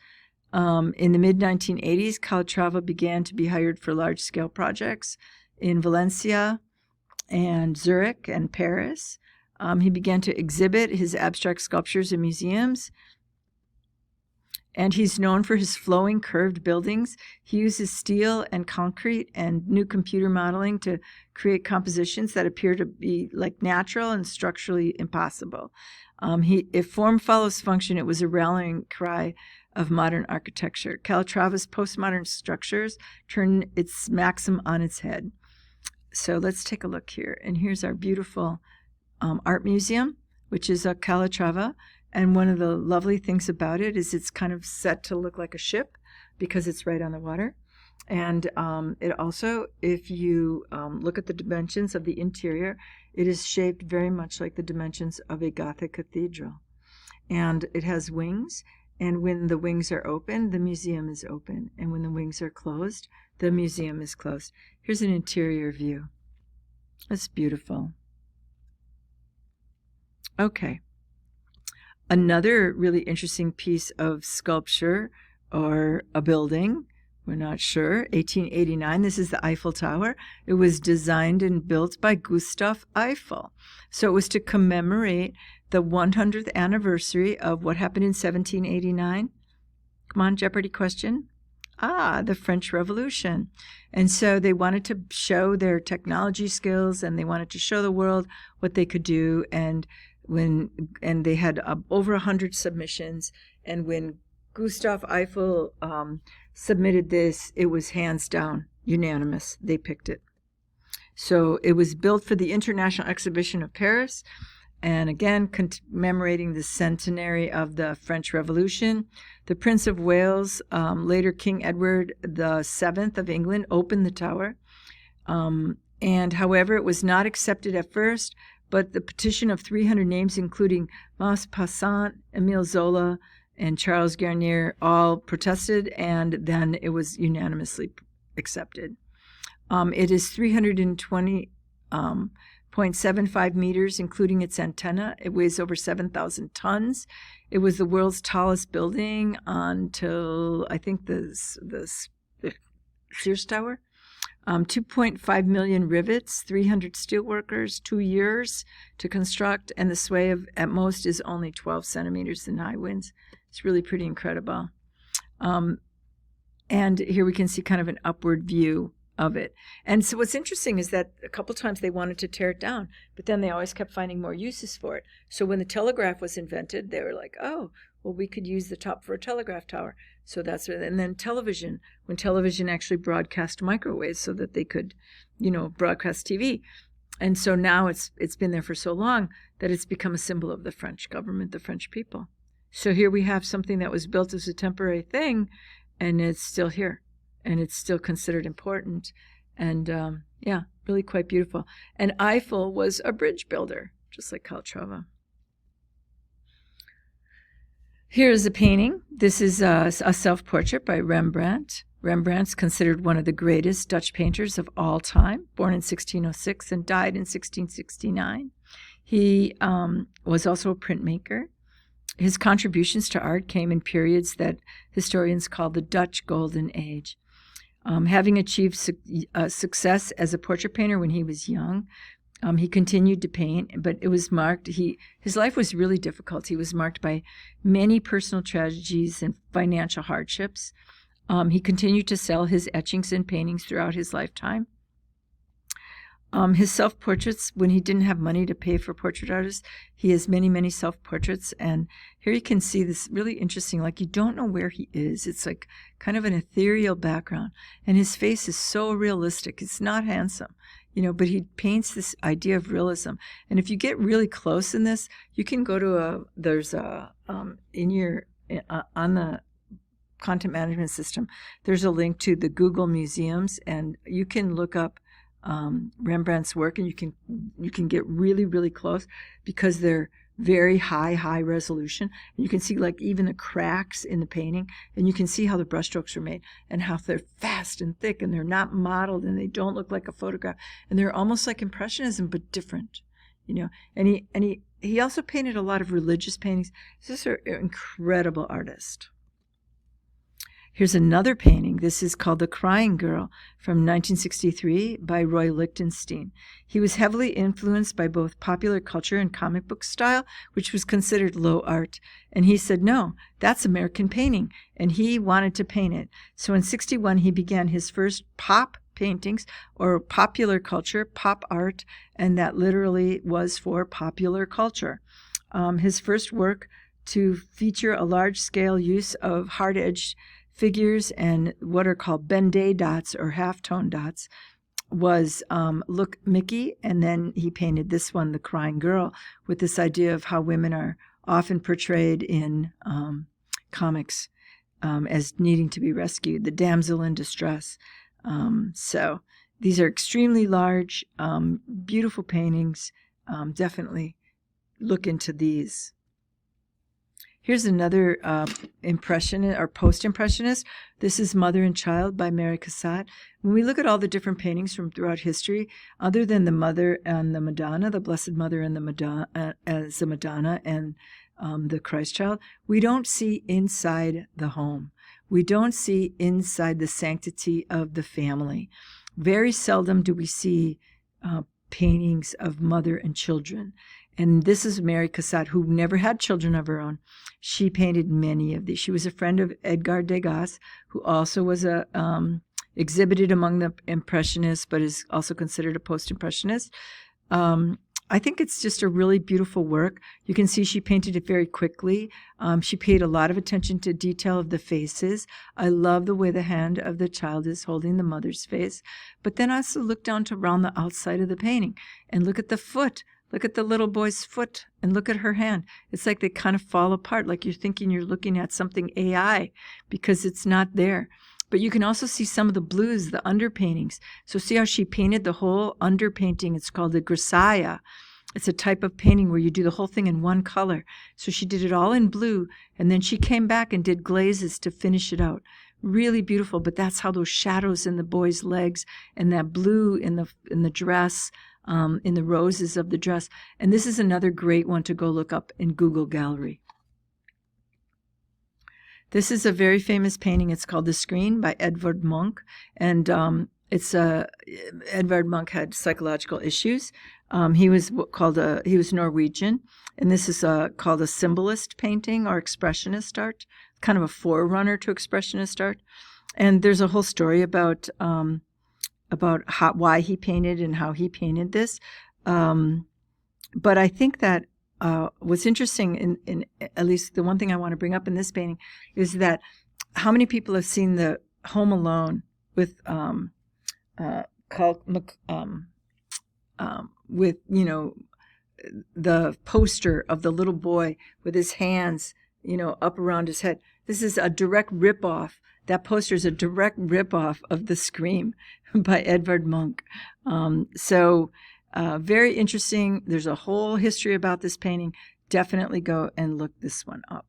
In the mid-1980s, Calatrava began to be hired for large-scale projects in Valencia and Zurich and Paris. He began to exhibit his abstract sculptures in museums, and he's known for his flowing, curved buildings. He uses steel and concrete and new computer modeling to create compositions that appear to be like natural and structurally impossible. If form follows function, it was a rallying cry of modern architecture. Calatrava's postmodern structures turn its maxim on its head. So let's take a look here. And here's our beautiful art museum, which is a Calatrava. And one of the lovely things about it is it's kind of set to look like a ship because it's right on the water. And it also, if you look at the dimensions of the interior, it is shaped very much like the dimensions of a Gothic cathedral. And it has wings. And when the wings are open, the museum is open. And when the wings are closed, the museum is closed. Here's an interior view. That's beautiful. Okay. Another really interesting piece of sculpture or a building, we're not sure, 1889, this is the Eiffel Tower. It was designed and built by Gustave Eiffel. So it was to commemorate the 100th anniversary of what happened in 1789. Come on, Jeopardy question. The French Revolution. And so they wanted to show their technology skills, and they wanted to show the world what they could do. And they had over 100 submissions. And when Gustave Eiffel submitted this, it was hands down unanimous. They picked it. So it was built for the International Exhibition of Paris. And again, commemorating the centenary of the French Revolution. The Prince of Wales, later King Edward VII of England, opened the tower. And however, it was not accepted at first, but the petition of 300 names, including Maupassant, Émile Zola, and Charles Garnier, all protested, and then it was unanimously accepted. It is 320.75 meters, including its antenna. It weighs over 7,000 tons. It was the world's tallest building until, I think, the Sears Tower. 2.5 million rivets, 300 steelworkers, 2 years to construct, and the sway of, at most, is only 12 centimeters in high winds. It's really pretty incredible. And here we can see kind of an upward view of it. And so what's interesting is that a couple times they wanted to tear it down, but then they always kept finding more uses for it. So when the telegraph was invented, they were like, oh, well, we could use the top for a telegraph tower. So that's it. And then television, when television actually broadcast microwaves so that they could, broadcast TV. And so now it's been there for so long that it's become a symbol of the French government, the French people. So here we have something that was built as a temporary thing, and it's still here, and it's still considered important. And really quite beautiful. And Eiffel was a bridge builder, just like Calatrava. Here's a painting. This is a self-portrait by Rembrandt. Rembrandt's considered one of the greatest Dutch painters of all time, born in 1606 and died in 1669. He was also a printmaker. His contributions to art came in periods that historians call the Dutch Golden Age. Having achieved success as a portrait painter when he was young, he continued to paint, but it was marked, his life was really difficult. He was marked by many personal tragedies and financial hardships. He continued to sell his etchings and paintings throughout his lifetime. His self-portraits, when he didn't have money to pay for portrait artists, he has many, many self-portraits. And here you can see this really interesting, like you don't know where he is. It's like kind of an ethereal background. And his face is so realistic. It's not handsome, but he paints this idea of realism. And if you get really close in this, you can go to in your on the content management system, there's a link to the Google Museums, and you can look up Rembrandt's work, and you can get really, really close because they're very high resolution. And you can see like even the cracks in the painting, and you can see how the brushstrokes are made and how they're fast and thick, and they're not modeled, and they don't look like a photograph, and they're almost like Impressionism but different, you know. And he also painted a lot of religious paintings. He's an incredible artist. Here's another painting. This is called The Crying Girl from 1963 by Roy Lichtenstein. He was heavily influenced by both popular culture and comic book style, which was considered low art. And he said, no, that's American painting. And he wanted to paint it. So in 1961, he began his first pop paintings, or popular culture, pop art, and that literally was for popular culture. His first work to feature a large-scale use of hard-edged figures and what are called Ben-Day dots or halftone dots was Look Mickey, and then he painted this one, The Crying Girl, with this idea of how women are often portrayed in comics as needing to be rescued, the damsel in distress. So these are extremely large, beautiful paintings. Definitely look into these. Here's another impressionist or post-impressionist. This is Mother and Child by Mary Cassatt. When we look at all the different paintings from throughout history, other than the Mother and the Madonna, the Blessed Mother and the Madonna, as the Madonna and the Christ Child, we don't see inside the home. We don't see inside the sanctity of the family. Very seldom do we see paintings of mother and children. And this is Mary Cassatt, who never had children of her own. She painted many of these. She was a friend of Edgar Degas, who also was exhibited among the Impressionists, but is also considered a post-impressionist. I think it's just a really beautiful work. You can see she painted it very quickly. She paid a lot of attention to detail of the faces. I love the way the hand of the child is holding the mother's face. But then also look down to around the outside of the painting and look at the foot. Look at the little boy's foot and look at her hand. It's like they kind of fall apart, like you're thinking you're looking at something AI because it's not there. But you can also see some of the blues, the underpaintings. So see how she painted the whole underpainting. It's called the grisaille. It's a type of painting where you do the whole thing in one color. So she did it all in blue, and then she came back and did glazes to finish it out. Really beautiful, but that's how those shadows in the boy's legs and that blue in the dress, in the roses of the dress. And this is another great one to go look up in Google Gallery. This is a very famous painting. It's called The Screen by Edvard Munch. And Edvard Munch had psychological issues. He was Norwegian. And this is called a symbolist painting or expressionist art, kind of a forerunner to expressionist art. And there's a whole story about why he painted and how he painted this. But I think that what's interesting, in at least the one thing I want to bring up in this painting, is that how many people have seen the Home Alone with with the poster of the little boy with his hands up around his head. This is a direct ripoff. That poster is a direct ripoff of The Scream by Edvard Munch. So very interesting. There's a whole history about this painting. Definitely go and look this one up.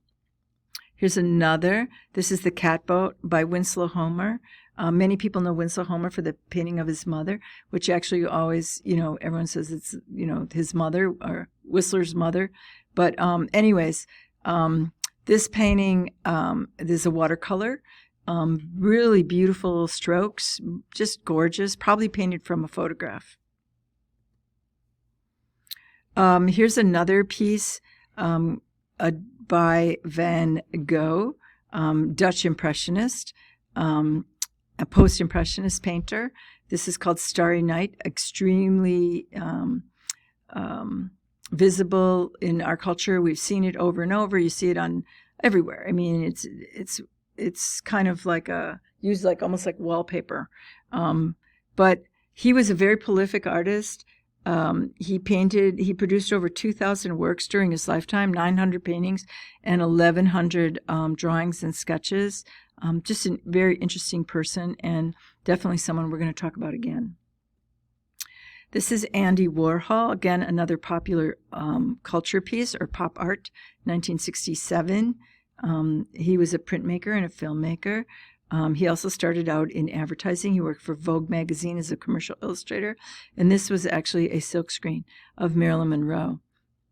Here's another. This is The Catboat by Winslow Homer. Many people know Winslow Homer for the painting of his mother, which actually always, everyone says it's, his mother or Whistler's mother. But anyways, this painting is a watercolor. Really beautiful strokes, just gorgeous, probably painted from a photograph. Here's another piece by Van Gogh, Dutch Impressionist, a post-impressionist painter. This is called Starry Night, extremely visible in our culture. We've seen it over and over. You see it on everywhere. I mean, it's kind of like used like almost like wallpaper. But he was a very prolific artist. He produced over 2,000 works during his lifetime, 900 paintings, and 1,100 drawings and sketches. Just a very interesting person, and definitely someone we're going to talk about again. This is Andy Warhol, again, another popular culture piece, or pop art, 1967. He was a printmaker and a filmmaker. He also started out in advertising. He worked for Vogue magazine as a commercial illustrator. And this was actually a silkscreen of Marilyn Monroe.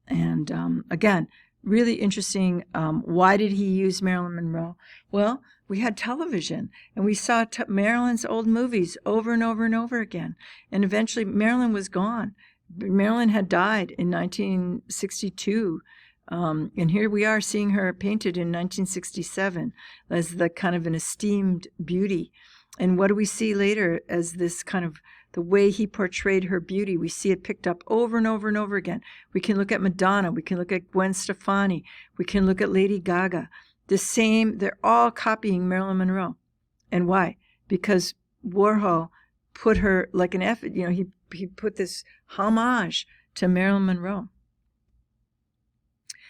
And again, really interesting. Why did he use Marilyn Monroe? Well, we had television, and we saw Marilyn's old movies over and over and over again. And eventually, Marilyn was gone. Marilyn had died in 1962. And here we are seeing her painted in 1967 as the kind of an esteemed beauty. And what do we see later as this kind of the way he portrayed her beauty? We see it picked up over and over and over again. We can look at Madonna. We can look at Gwen Stefani. We can look at Lady Gaga. They're all copying Marilyn Monroe. And why? Because Warhol put her like an effort, he put this homage to Marilyn Monroe.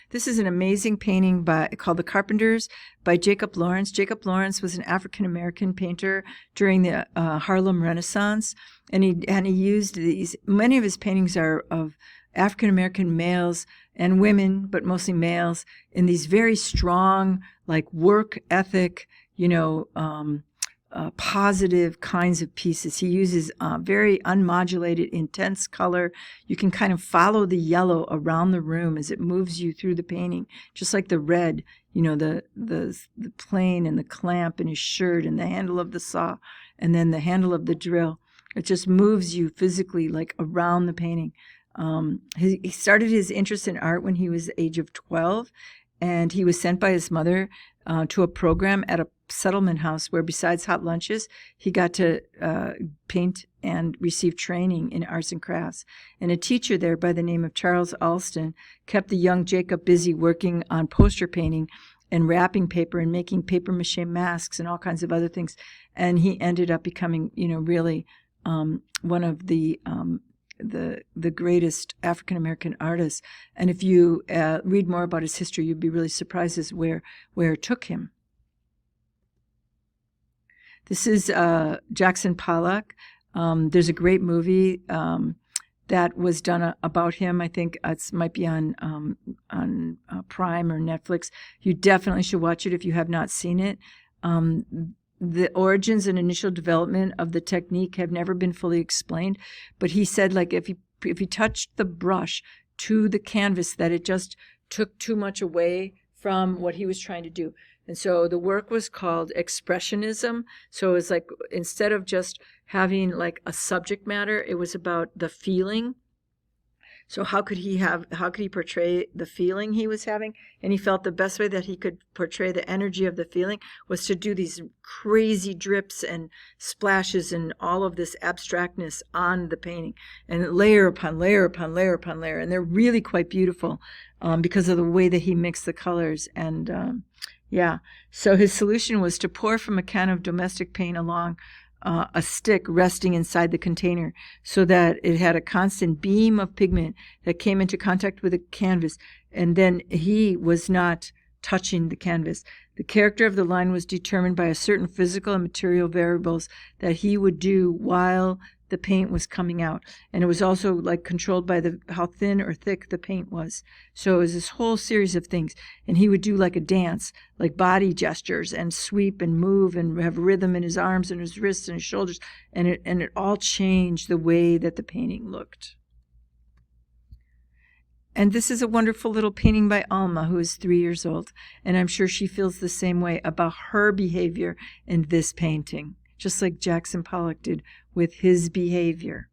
This is an amazing painting called The Carpenters by Jacob Lawrence. Jacob Lawrence was an African-American painter during the Harlem Renaissance, and he used these. Many of his paintings are of African-American males and women, but mostly males, in these very strong, like work ethic, positive kinds of pieces. He uses very unmodulated, intense color. You can kind of follow the yellow around the room as it moves you through the painting, just like the red, the plane and the clamp in his shirt and the handle of the saw and then the handle of the drill. It just moves you physically like around the painting. He started his interest in art when he was the age of 12, and he was sent by his mother to a program at a settlement house where, besides hot lunches, he got to paint and receive training in arts and crafts. And a teacher there by the name of Charles Alston kept the young Jacob busy working on poster painting and wrapping paper and making papier-mâché masks and all kinds of other things. And he ended up becoming, really one of the greatest African-American artists. And if you read more about his history, you'd be really surprised as where it took him. This is Jackson Pollock. There's a great movie that was done about him. I think it might be on Prime or Netflix. You definitely should watch it if you have not seen it. The origins and initial development of the technique have never been fully explained, but he said, like, if he touched the brush to the canvas, that it just took too much away from what he was trying to do. And so the work was called Expressionism. So it was like, instead of just having like a subject matter, it was about the feeling. So how could he portray the feeling he was having? And he felt the best way that he could portray the energy of the feeling was to do these crazy drips and splashes and all of this abstractness on the painting, and layer upon layer upon layer upon layer. And they're really quite beautiful because of the way that he mixed the colors. And so his solution was to pour from a can of domestic paint along a stick resting inside the container so that it had a constant beam of pigment that came into contact with the canvas, and then he was not touching the canvas. The character of the line was determined by a certain physical and material variables that he would do while the paint was coming out, and it was also like controlled by how thin or thick the paint was. So it was this whole series of things, and he would do like a dance, like body gestures and sweep and move and have rhythm in his arms and his wrists and his shoulders, and it all changed the way that the painting looked. And this is a wonderful little painting by Alma, who is 3 years old, and I'm sure she feels the same way about her behavior in this painting, just like Jackson Pollock did with his behavior.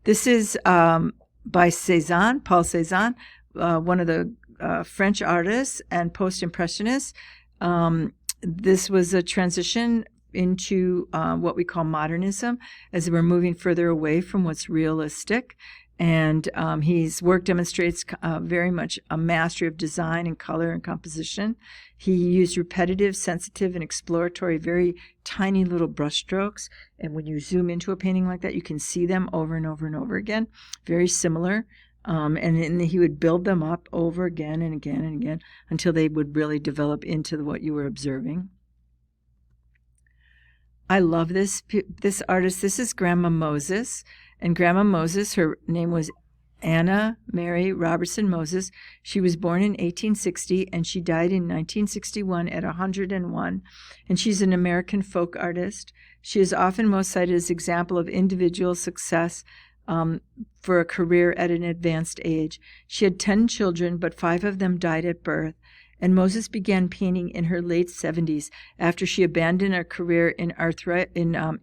This is by Cézanne, Paul Cézanne, one of the French artists and post-impressionists. This was a transition into what we call modernism, as we're moving further away from what's realistic. And his work demonstrates very much a mastery of design and color and composition. He used repetitive, sensitive, and exploratory, very tiny little brush strokes. And when you zoom into a painting like that, you can see them over and over and over again, very similar. And then he would build them up over again and again and again until they would really develop into what you were observing. I love this artist. This is Grandma Moses. And Grandma Moses, her name was Anna Mary Robertson Moses. She was born in 1860 and she died in 1961 at 101. And she's an American folk artist. She is often most cited as an example of individual success for a career at an advanced age. She had 10 children, but 5 of them died at birth. And Moses began painting in her late 70s after she abandoned her career in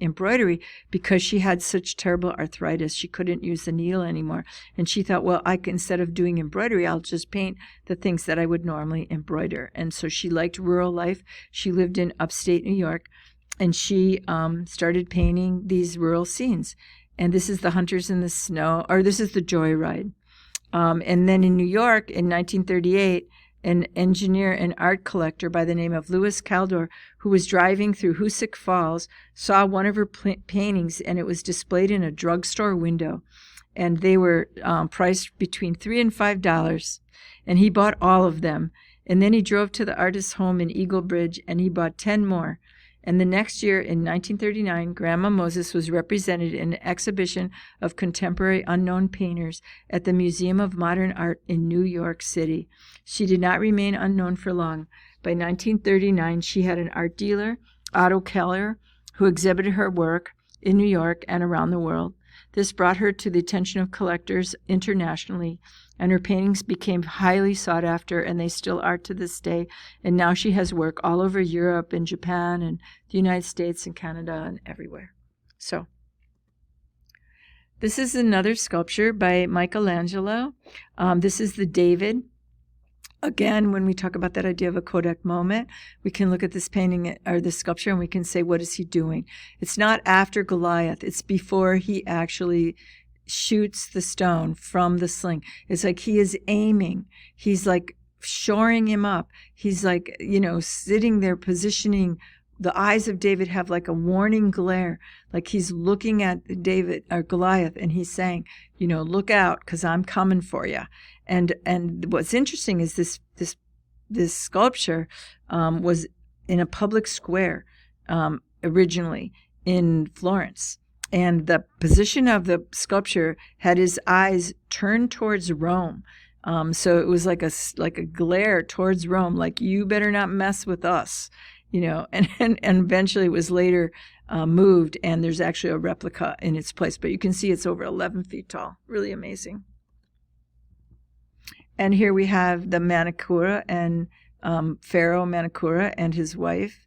embroidery because she had such terrible arthritis. She couldn't use the needle anymore. And she thought, well, instead of doing embroidery, I'll just paint the things that I would normally embroider. And so she liked rural life. She lived in upstate New York, and she started painting these rural scenes. And this is The Hunters in the Snow, or this is The Joyride. And then in New York in 1938, an engineer and art collector by the name of Louis Caldor, who was driving through Hoosick Falls, saw one of her paintings, and it was displayed in a drugstore window. And they were priced between $3 and $5. And he bought all of them. And then he drove to the artist's home in Eagle Bridge, and he bought 10 more. And the next year, in 1939, Grandma Moses was represented in an exhibition of contemporary unknown painters at the Museum of Modern Art in New York City. She did not remain unknown for long. By 1939, she had an art dealer, Otto Keller, who exhibited her work in New York and around the world. This brought her to the attention of collectors internationally, and her paintings became highly sought after, and they still are to this day. And now she has work all over Europe and Japan and the United States and Canada and everywhere. So this is another sculpture by Michelangelo. This is the David. Again, when we talk about that idea of a Kodak moment, we can look at this painting or this sculpture and we can say, what is he doing? It's not after Goliath. It's before he actually shoots the stone from the sling. It's like he is aiming. He's like shoring him up. He's like, sitting there positioning. The eyes of David have like a warning glare, like he's looking at David or Goliath, and he's saying, look out, because I'm coming for you. And what's interesting is this sculpture was in a public square originally in Florence, and the position of the sculpture had his eyes turned towards Rome. So it was like a glare towards Rome, like you better not mess with us. And eventually it was later moved, and there's actually a replica in its place. But you can see it's over 11 feet tall. Really amazing. And here we have the Manicura and Pharaoh Manicura and his wife.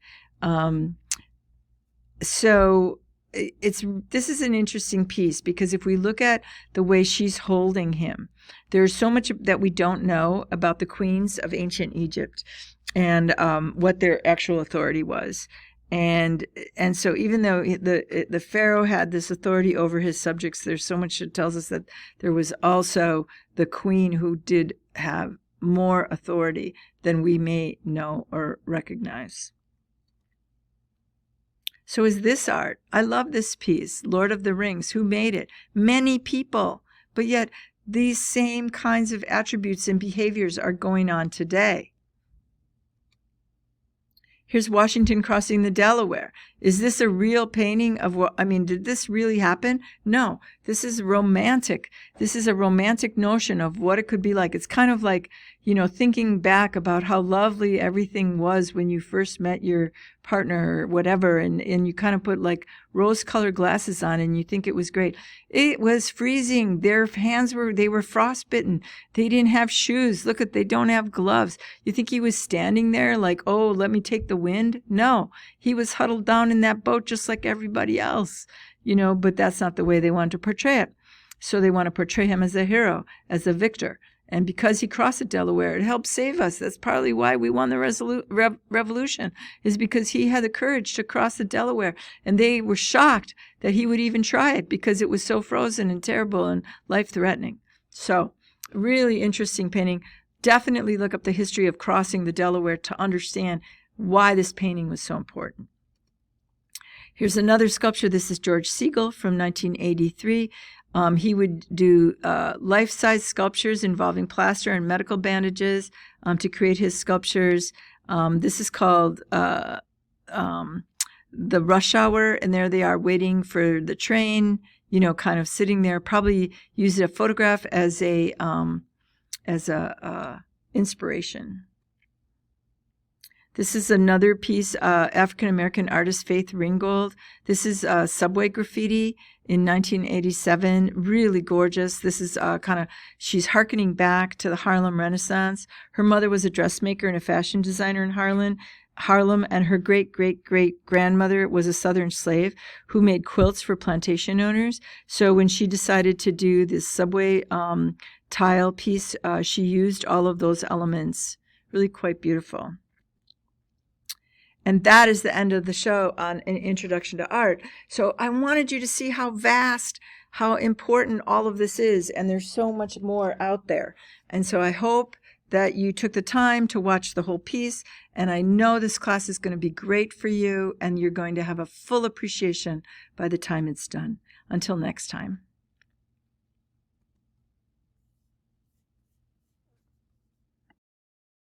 So this is an interesting piece, because if we look at the way she's holding him, there's so much that we don't know about the queens of ancient Egypt and what their actual authority was. And so even though the Pharaoh had this authority over his subjects, there's so much that tells us that there was also the queen who did have more authority than we may know or recognize. So is this art. I love this piece, Lord of the Rings. Who made it? Many people. But yet these same kinds of attributes and behaviors are going on today. Here's Washington crossing the Delaware. Is this a real painting of what, did this really happen? No, this is romantic. This is a romantic notion of what it could be like. It's kind of like, thinking back about how lovely everything was when you first met your partner or whatever, and you kind of put like rose-colored glasses on and you think it was great. It was freezing. Their hands they were frostbitten. They didn't have shoes. They don't have gloves. You think he was standing there like, oh, let me take the wind? No, he was huddled down in that boat just like everybody else, but that's not the way they want to portray it. So they want to portray him as a hero, as a victor. And because he crossed the Delaware, it helped save us. That's partly why we won the revolution, is because he had the courage to cross the Delaware. And they were shocked that he would even try it because it was so frozen and terrible and life-threatening. So, really interesting painting. Definitely look up the history of crossing the Delaware to understand why this painting was so important. Here's another sculpture. This is George Siegel from 1983. He would do life-size sculptures involving plaster and medical bandages to create his sculptures. This is called The Rush Hour, and there they are waiting for the train, kind of sitting there. Probably use a photograph as a inspiration. This is another piece, African-American artist Faith Ringgold. This is subway graffiti in 1987. Really gorgeous. This is she's hearkening back to the Harlem Renaissance. Her mother was a dressmaker and a fashion designer in Harlem, and her great-great-great-grandmother was a Southern slave who made quilts for plantation owners. So when she decided to do this subway tile piece, she used all of those elements. Really quite beautiful. And that is the end of the show on an introduction to art. So I wanted you to see how vast, how important all of this is, and there's so much more out there. And so I hope that you took the time to watch the whole piece, and I know this class is going to be great for you, and you're going to have a full appreciation by the time it's done. Until next time.